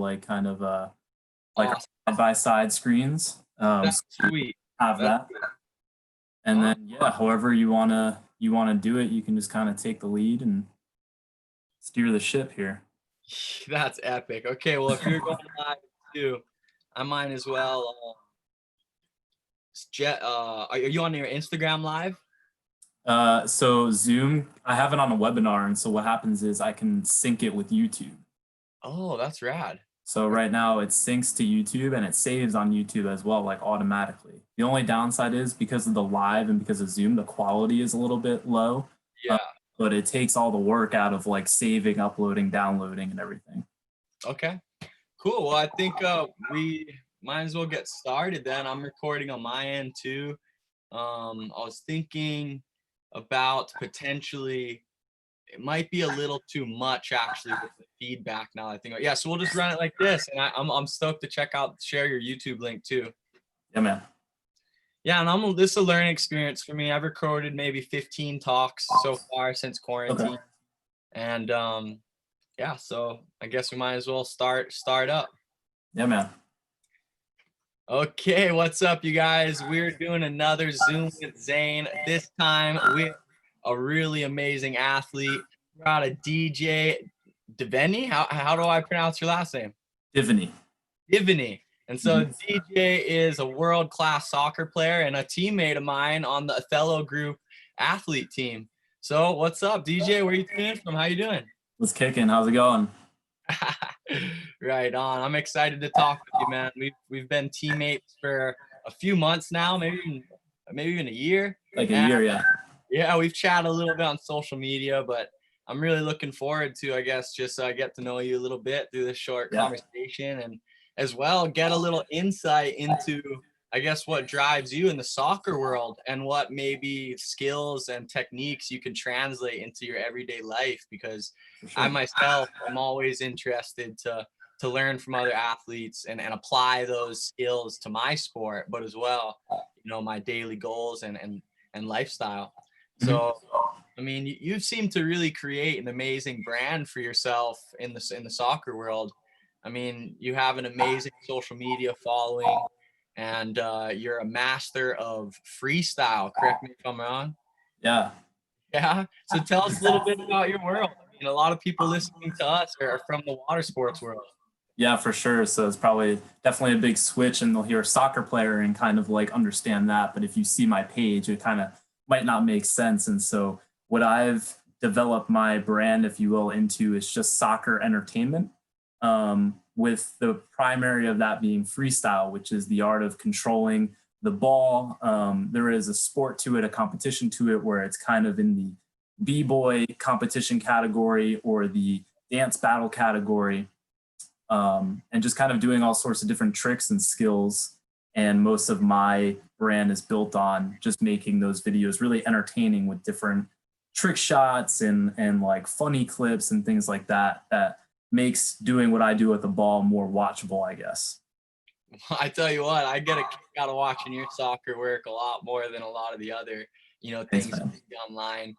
like kind of like Awesome. side by side screens. That's So sweet. have that, and then Awesome. yeah, however you wanna do it, you can just kind of take the lead and steer the ship here. That's epic. Okay, well, if you're going live too, I might as well. Are you on your Instagram live? So Zoom, I have it on a webinar, and so what happens is I can sync it with YouTube. Oh, that's rad. So right now it syncs to YouTube and it saves on YouTube as well, like automatically. The only downside is because of the live and because of Zoom, the quality is a little bit low, uh, Yeah. but it takes all the work out of like saving, uploading, downloading, and everything. Okay. Cool. Well, I think we might as well get started then. I'm recording on my end too. I was thinking about potentially it might be a little too much actually with the feedback now I think. Yeah, so we'll just run it like this, and I'm stoked to share your YouTube link too. Yeah, man. Yeah, and this is a learning experience for me. I've recorded maybe 15 talks so far since quarantine, Okay. and yeah, so I guess we might as well start up. Yeah, man. Okay, what's up, you guys? We're doing another Zoom with Zane. This time with a really amazing athlete. We got a DJ Diveni. How do I pronounce your last name? Divini. Divini. And so DJ is a world-class soccer player and a teammate of mine on the Othello Group athlete team. So what's up, DJ? Where are you tuning in from? How you doing? What's kicking? How's it going? Right on. I'm excited to talk with you, man. We've been teammates for a few months now, maybe even a year. Like a year, yeah. Yeah, we've chatted a little bit on social media, but I'm really looking forward to, I guess, just get to know you a little bit through this short conversation, and as well get a little insight into, I guess, what drives you in the soccer world and what maybe skills and techniques you can translate into your everyday life, because Sure. I myself am always interested to learn from other athletes and apply those skills to my sport, but as well, my daily goals and lifestyle. So, I mean, you've seemed to really create an amazing brand for yourself in the soccer world. I mean, you have an amazing social media following, and you're a master of freestyle. Correct me if I'm wrong. Yeah. Yeah. So tell us a little bit about your world. I mean, a lot of people listening to us are from the water sports world. Yeah, for sure. So it's definitely a big switch, and they'll hear soccer player and kind of like understand that. But if you see my page, it kind of might not make sense. And so what I've developed my brand, if you will, into is just soccer entertainment, with the primary of that being freestyle, which is the art of controlling the ball. There is a sport to it, a competition to it, where it's kind of in the b-boy competition category or the dance battle category. And just kind of doing all sorts of different tricks and skills. And most of my brand is built on just making those videos really entertaining with different trick shots and like funny clips and things like that, that makes doing what I do with the ball more watchable, I guess. I tell you what, I get a kick out of watching your soccer work a lot more than a lot of the other, things you see online.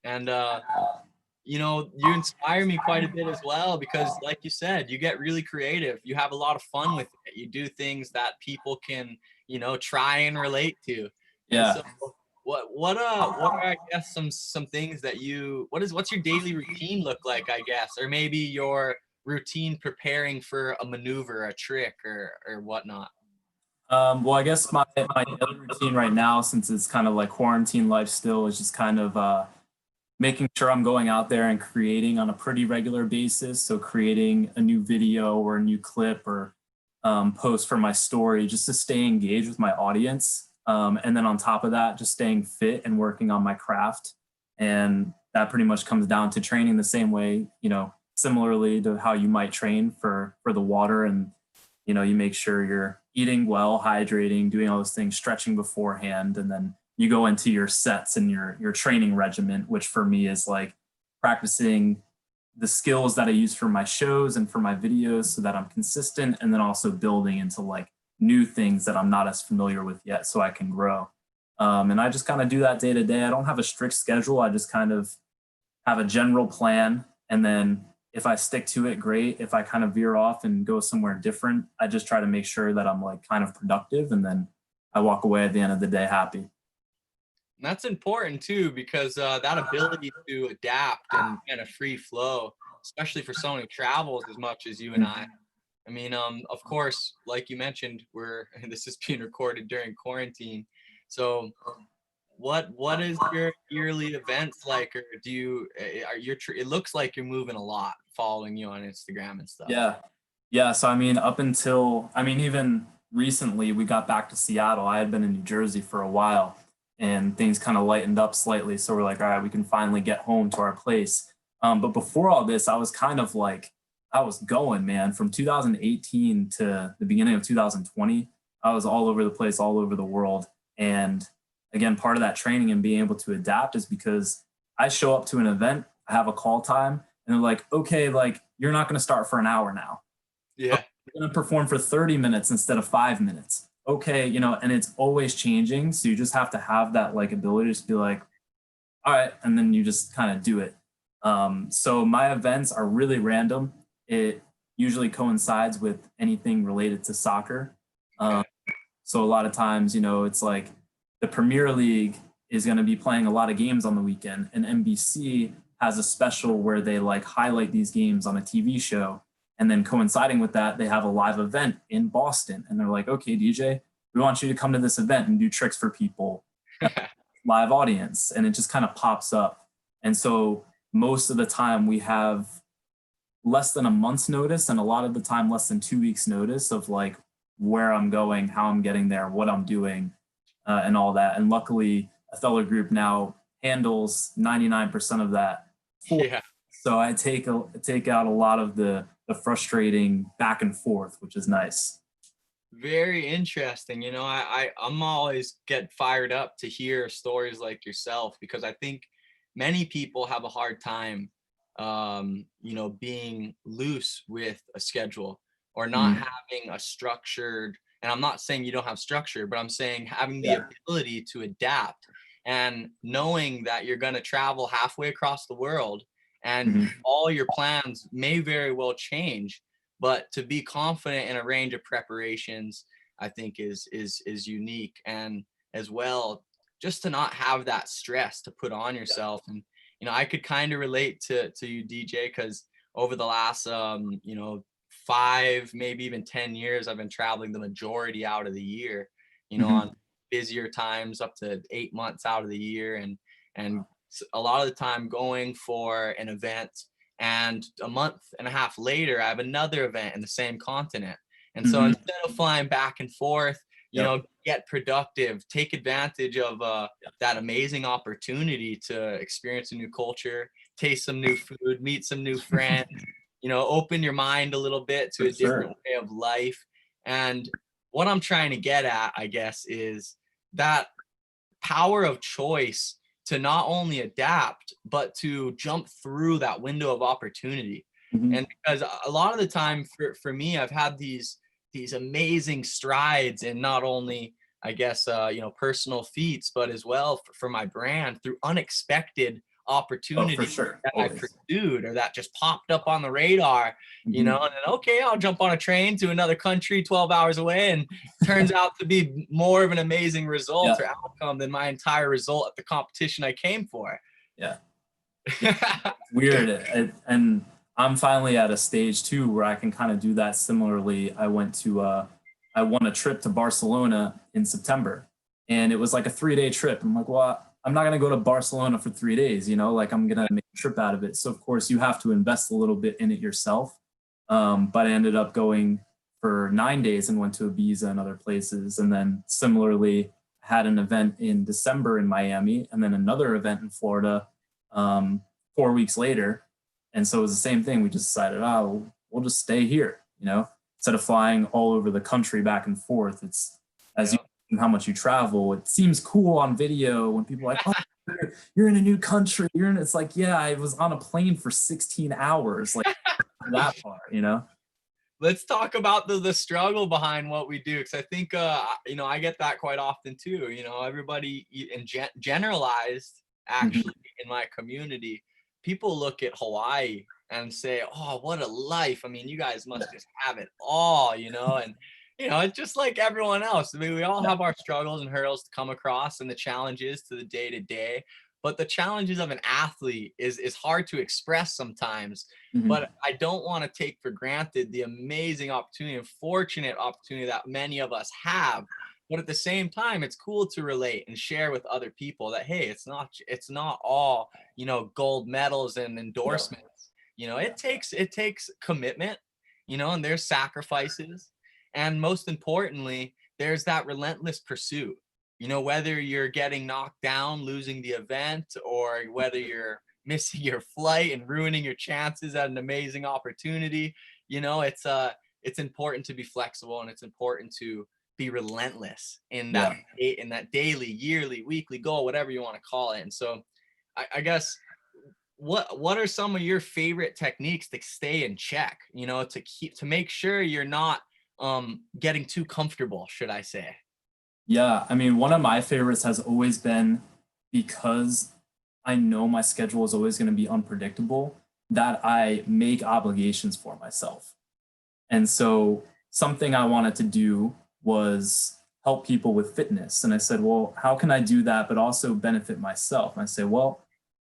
And you inspire me quite a bit as well, because like you said, you get really creative. You have a lot of fun with it. You do things that people can, try and relate to. Yeah. And so what are, I guess, some things that what's your daily routine look like, I guess, or maybe your routine preparing for a maneuver, a trick, or whatnot? Well, I guess my daily routine right now, since it's kind of like quarantine life still, is just kind of making sure I'm going out there and creating on a pretty regular basis. So creating a new video or a new clip or post for my story, just to stay engaged with my audience. And then on top of that, just staying fit and working on my craft. And that pretty much comes down to training the same way, similarly to how you might train for the water. And, you make sure you're eating well, hydrating, doing all those things, stretching beforehand, and then you go into your sets and your training regimen, which for me is like practicing the skills that I use for my shows and for my videos so that I'm consistent, and then also building into like new things that I'm not as familiar with yet so I can grow. And I just kind of do that day to day. I don't have a strict schedule. I just kind of have a general plan. And then If I stick to it, great. If I kind of veer off and go somewhere different, I just try to make sure that I'm like kind of productive, and then I walk away at the end of the day happy. That's important too, because that ability to adapt and kind of free flow, especially for someone who travels as much as you and I. I mean, of course, like you mentioned, we're this is being recorded during quarantine. So, what is your yearly events like, or do you are you? It looks like you're moving a lot, following you on Instagram and stuff. Yeah. Yeah. So, I mean, up until, I mean, even recently, we got back to Seattle. I had been in New Jersey for a while and things kind of lightened up slightly. So, we're like, all right, we can finally get home to our place. But before all this, I was kind of like, I was going, man, from 2018 to the beginning of 2020. I was all over the place, all over the world. And again, part of that training and being able to adapt is because I show up to an event, I have a call time, and they're like, okay, like you're not going to start for an hour now. Yeah. You're going to perform for 30 minutes instead of 5 minutes. Okay, and it's always changing. So you just have to have that like ability to just be like, all right, and then you just kind of do it. So my events are really random. It usually coincides with anything related to soccer. Okay. So a lot of times, it's like the Premier League is going to be playing a lot of games on the weekend, and NBC has a special where they like highlight these games on a TV show. And then coinciding with that, they have a live event in Boston. And they're like, okay, DJ, we want you to come to this event and do tricks for people, live audience. And it just kind of pops up. And so most of the time we have less than a month's notice, and a lot of the time less than 2 weeks notice of like where I'm going, how I'm getting there, what I'm doing, and all that. And luckily, Othello Group now handles 99% of that. Yeah. So I take out a lot of the frustrating back and forth, which is nice. Very interesting. I'm always get fired up to hear stories like yourself, because I think many people have a hard time, being loose with a schedule, or not having a structured, and I'm not saying you don't have structure, but I'm saying having the ability to adapt and knowing that you're going to travel halfway across the world, and all your plans may very well change, but to be confident in a range of preparations, I think is unique. And as well, just to not have that stress to put on yourself. And I could kind of relate to you, DJ, because over the last 5, maybe even 10 years, I've been traveling the majority out of the year, on busier times up to 8 months out of the year, and a lot of the time going for an event, and a month and a half later I have another event in the same continent. And so instead of flying back and forth, get productive, take advantage of that amazing opportunity to experience a new culture, taste some new food, meet some new friends, open your mind a little bit to a different way of life. And what I'm trying to get at, I guess, is that power of choice to not only adapt, but to jump through that window of opportunity. And because a lot of the time for me, I've had these amazing strides in not only, I guess, personal feats, but as well for my brand through unexpected opportunities that I pursued, or that just popped up on the radar, and then, okay, I'll jump on a train to another country 12 hours away, and turns out to be more of an amazing result or outcome than my entire result at the competition I came for. Yeah. Weird. And I'm finally at a stage too where I can kind of do that similarly. I won a trip to Barcelona in September, and it was like a 3-day trip. I'm like, well, I'm not going to go to Barcelona for 3 days, like I'm going to make a trip out of it. So of course you have to invest a little bit in it yourself. But I ended up going for 9 days and went to Ibiza and other places. And then similarly had an event in December in Miami, and then another event in Florida 4 weeks later. And so it was the same thing. We just decided, we'll just stay here, instead of flying all over the country back and forth. It's as you how much you travel, it seems cool on video when people are like, oh, you're in a new country. It's like, yeah, I was on a plane for 16 hours, like that far, Let's talk about the struggle behind what we do, because I think I get that quite often too. Everybody generalized, actually, in my community, people look at Hawaii and say, oh, what a life. I mean, you guys must just have it all, and it's just like everyone else. I mean, we all have our struggles and hurdles to come across and the challenges to the day to day. But the challenges of an athlete is hard to express sometimes. Mhm. But I don't want to take for granted the amazing opportunity and fortunate opportunity that many of us have. But at the same time, it's cool to relate and share with other people that, hey, it's not all, gold medals and endorsements. It takes commitment, and there's sacrifices. And most importantly, there's that relentless pursuit. Whether you're getting knocked down, losing the event, or whether you're missing your flight and ruining your chances at an amazing opportunity, it's important to be flexible, and it's important to be relentless in Yeah. that daily, yearly, weekly goal, whatever you want to call it. And so I guess what are some of your favorite techniques to stay in check, to make sure you're not getting too comfortable, should I say? Yeah, I mean, one of my favorites has always been, because I know my schedule is always going to be unpredictable, that I make obligations for myself. And so something I wanted to do was help people with fitness. And I said, well, how can I do that, but also benefit myself? And I say, well,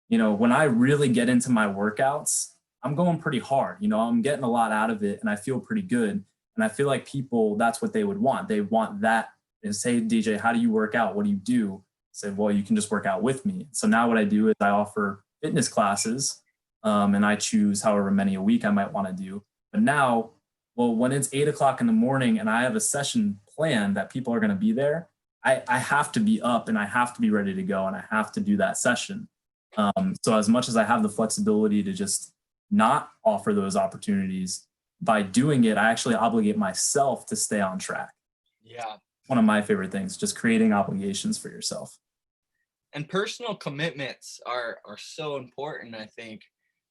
when I really get into my workouts, I'm going pretty hard. I'm getting a lot out of it and I feel pretty good. And I feel like people, that's what they would want. They want that. And say, DJ, how do you work out? What do you do? I said, well, you can just work out with me. So now what I do is I offer fitness classes, and I choose however many a week I might want to do. But now, well, when it's 8 o'clock in the morning and I have a session planned that people are going to be there, I have to be up and I have to be ready to go and I have to do that session. So as much as I have the flexibility to just not offer those opportunities, by doing it, I actually obligate myself to stay on track. Yeah. One of my favorite things, just creating obligations for yourself. And personal commitments are so important. I think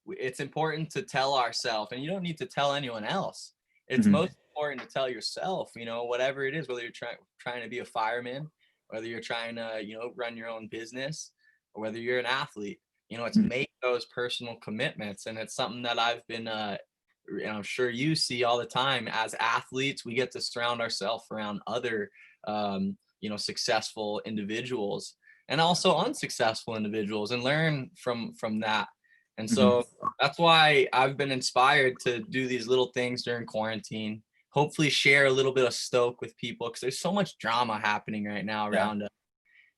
it's important to tell ourselves, and you don't need to tell anyone else. It's Mhm. most important to tell yourself, whatever it is, whether you're trying to be a fireman, whether you're trying to, run your own business, or whether you're an athlete, it's Mhm. make those personal commitments. And it's something that I've been and I'm sure you see all the time. As athletes, we get to surround ourselves around other successful individuals, and also unsuccessful individuals, and learn from that. And Mhm. so that's why I've been inspired to do these little things during quarantine. Hopefully share a little bit of stoke with people, because there's so much drama happening right now Yeah. around us.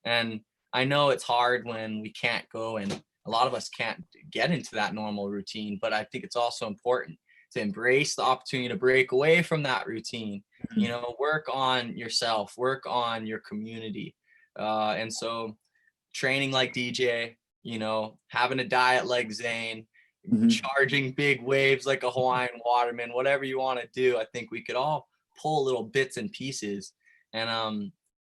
And I know it's hard when we can't go, and a lot of us can't get into that normal routine, but I think it's also important to embrace the opportunity to break away from that routine, Mhm. work on yourself, work on your community. And so training like DJ, having a diet like Zane, Mhm. charging big waves like a Hawaiian waterman, whatever you want to do, I think we could all pull little bits and pieces. And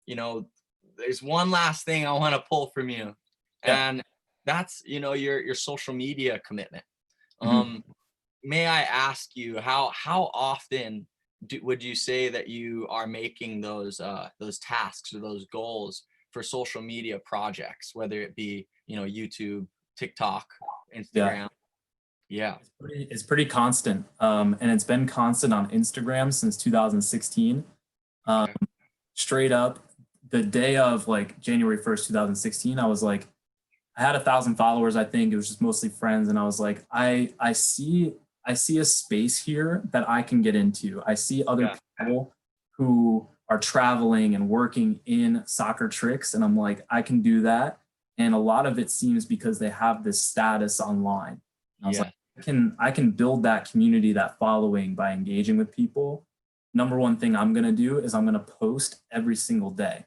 you know, there's one last thing I want to pull from you, Yeah. and that's your social media commitment. Mhm. Um, may I ask you how often would you say that you are making those tasks or those goals for social media projects, whether it be YouTube, TikTok, Yeah. Instagram? Yeah. It's pretty constant. And it's been constant on Instagram since 2016. Um, Okay. Straight up, the day of like January 1st, 2016, I was like, I had 1,000 followers. I think it was just mostly friends, and I was like, I see a space here that I can get into. I see other Yeah. people who are traveling and working in soccer tricks, and I'm like, I can do that. And a lot of it seems because they have this status online. And I was like, Yeah. I can build that community, that following by engaging with people. Number one thing I'm gonna do is I'm gonna post every single day.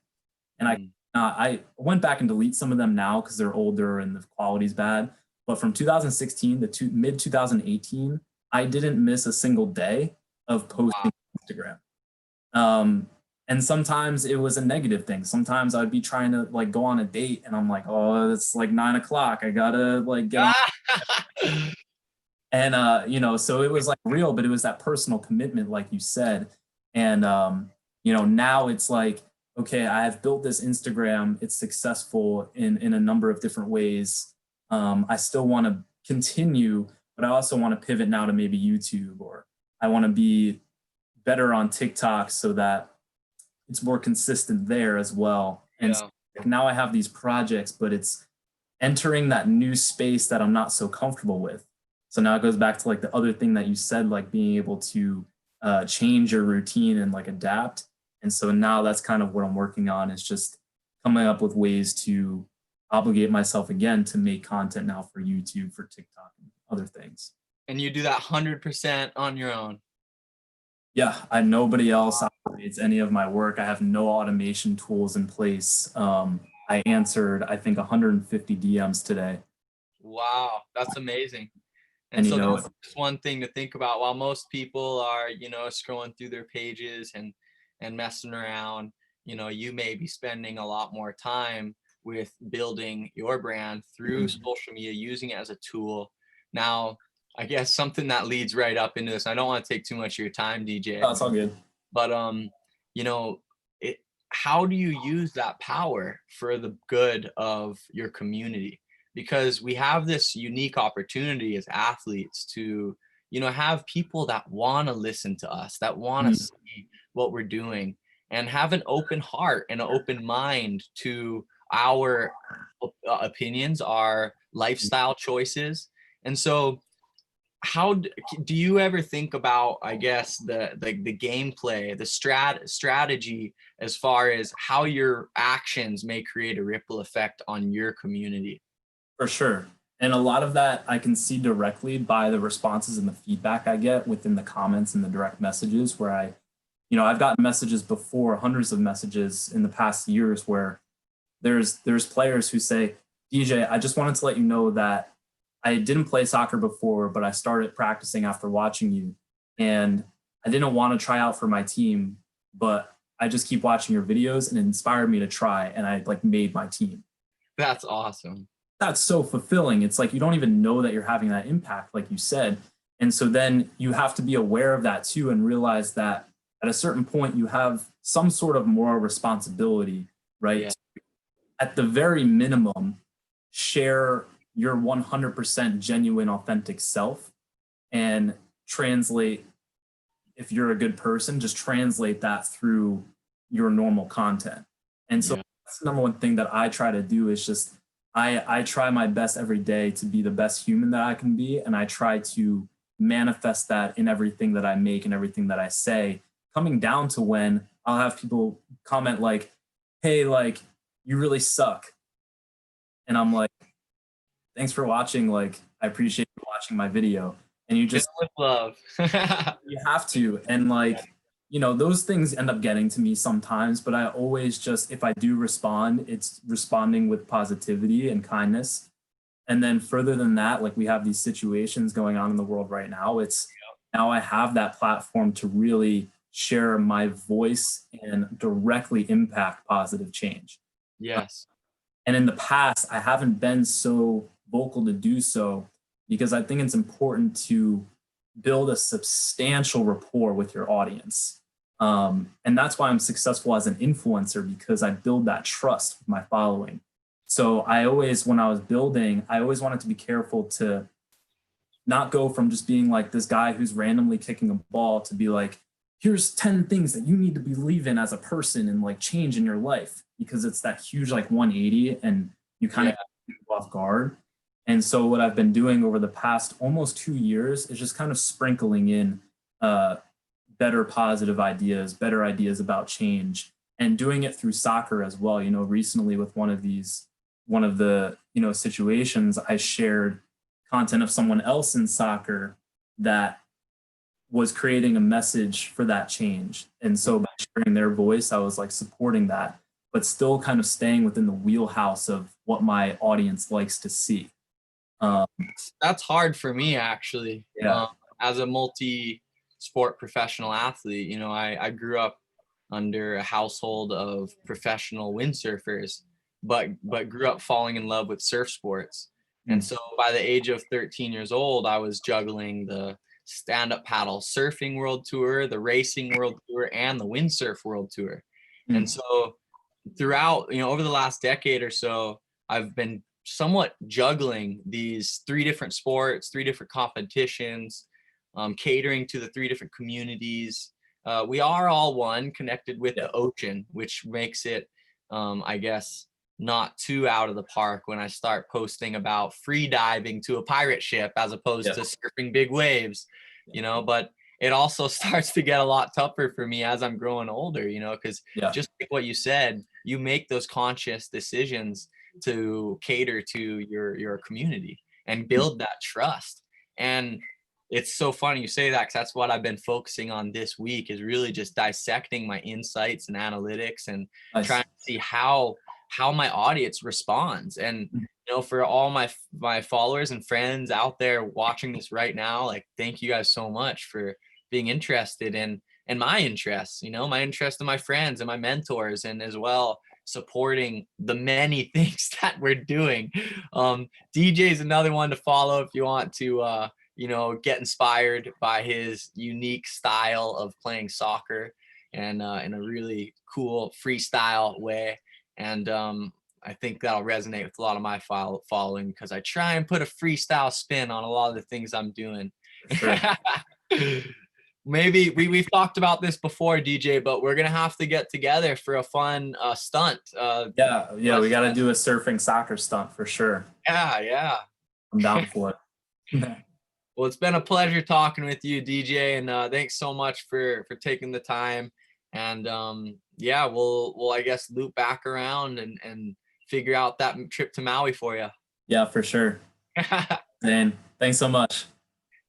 And Mm. I went back and delete some of them now because they're older and the quality's bad. But from 2016 to mid 2018, I didn't miss a single day of Wow. posting on Instagram. Um, and sometimes it was a negative thing. Sometimes I'd be trying to like go on a date and I'm like, oh, it's like 9 o'clock. I gotta like get on. And so it was like real, but it was that personal commitment, like you said. And now it's like, okay, I have built this Instagram. It's successful in a number of different ways. I still want to continue but I also want to pivot now to maybe YouTube, or I want to be better on TikTok so that it's more consistent there as well. And so, Yeah. like, now I have these projects, but it's entering that new space that I'm not so comfortable with. So now it goes back to like the other thing that you said, like being able to change your routine and like adapt. And so now that's kind of what I'm working on, is just coming up with ways to obligate myself again to make content now for YouTube, for TikTok, and other things. And you do that 100% on your own. Yeah, nobody else automates any of my work. I have no automation tools in place. I answered, I think, 150 DMs today. Wow, that's amazing. And And you so know, that's just one thing to think about. While most people are, scrolling through their pages and messing around, you may be spending a lot more time with building your brand through social media, using it as a tool. Now, I guess something that leads right up into this, I don't want to take too much of your time, DJ, it's all good. but you know, it how do you use that power for the good of your community? Because we have this unique opportunity as athletes to, have people that want to listen to us, that want to Mhm. see what we're doing, and have an open heart and an open mind to our opinions, our lifestyle choices. And so do you ever think about, I guess, the gameplay, the strategy, as far as how your actions may create a ripple effect on your community? For sure. And a lot of that I can see directly by the responses and the feedback I get within the comments and the direct messages, where I've gotten messages before, hundreds of messages in the past years, where there's players who say, DJ, I just wanted to let you know that I didn't play soccer before, but I started practicing after watching you. And I didn't want to try out for my team, but I just keep watching your videos and it inspired me to try. And I like made my team. That's awesome. That's so fulfilling. It's like you don't even know that you're having that impact, like you said. And so then you have to be aware of that too, and realize that at a certain point you have some sort of moral responsibility, right? Yeah. At the very minimum, share your 100% genuine, authentic self, and translate, if you're a good person, just translate that through your normal content. And so Yeah. that's the number one thing that I try to do, is just I try my best every day to be the best human that I can be, and I try to manifest that in everything that I make and everything that I say, coming down to when I'll have people comment like, hey, like, you really suck. And I'm like, thanks for watching. Like, I appreciate you watching my video. And you Just just, with love. you have to. And like, those things end up getting to me sometimes, but I always just, if I do respond, it's responding with positivity and kindness. And then further than that, like, we have these situations going on in the world right now. It's now I have that platform to really share my voice and directly impact positive change. Yes. And in the past, I haven't been so vocal to do so, because I think it's important to build a substantial rapport with your audience. And that's why I'm successful as an influencer, because I build that trust with my following. So when I was building, I always wanted to be careful to not go from just being like this guy who's randomly kicking a ball to be like, here's 10 things that you need to believe in as a person and like change in your life, because it's that huge like 180 and you kind of go off guard. And so what I've been doing over the past almost 2 years is just kind of sprinkling in better positive ideas, better ideas about change, and doing it through soccer as well. Recently with one of the situations, I shared content of someone else in soccer that was creating a message for that change. And so by sharing their voice, I was like supporting that, but still kind of staying within the wheelhouse of what my audience likes to see. That's hard for me, actually. Yeah. As a multi-sport professional athlete, I grew up under a household of professional windsurfers, but grew up falling in love with surf sports. And so by the age of 13 years old, I was juggling the stand-up paddle surfing world tour, the racing world tour, and the windsurf world tour. And so throughout, over the last decade or so, I've been somewhat juggling these 3 different sports, 3 different competitions, catering to the 3 different communities. We are all one, connected with the ocean, which makes it, I guess, not too out of the park when I start posting about free diving to a pirate ship as opposed to surfing big waves, you know. But it also starts to get a lot tougher for me as I'm growing older, you know, because just like what you said, you make those conscious decisions to cater to your community and build that trust. And it's so funny you say that, because that's what I've been focusing on this week, is really just dissecting my insights and analytics and trying to see how my audience responds. And you know, for all my followers and friends out there watching this right now, like, thank you guys so much for being interested in my interests, you know, my interest in my friends and my mentors, and as well supporting the many things that we're doing. DJ is another one to follow if you want to you know, get inspired by his unique style of playing soccer, and in a really cool freestyle way. And I think that'll resonate with a lot of my following, because I try and put a freestyle spin on a lot of the things I'm doing. Sure. Maybe we've talked about this before, DJ, but we're gonna have to get together for a fun stunt. Yeah, we got to do a surfing soccer stunt for sure. Yeah. I'm down for it. Well, it's been a pleasure talking with you, DJ, and thanks so much for taking the time. And yeah, we'll I guess loop back around and figure out that trip to Maui for you. Yeah, for sure. Zane, thanks so much.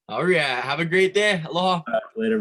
All right, have a great day. Aloha. Later, bro.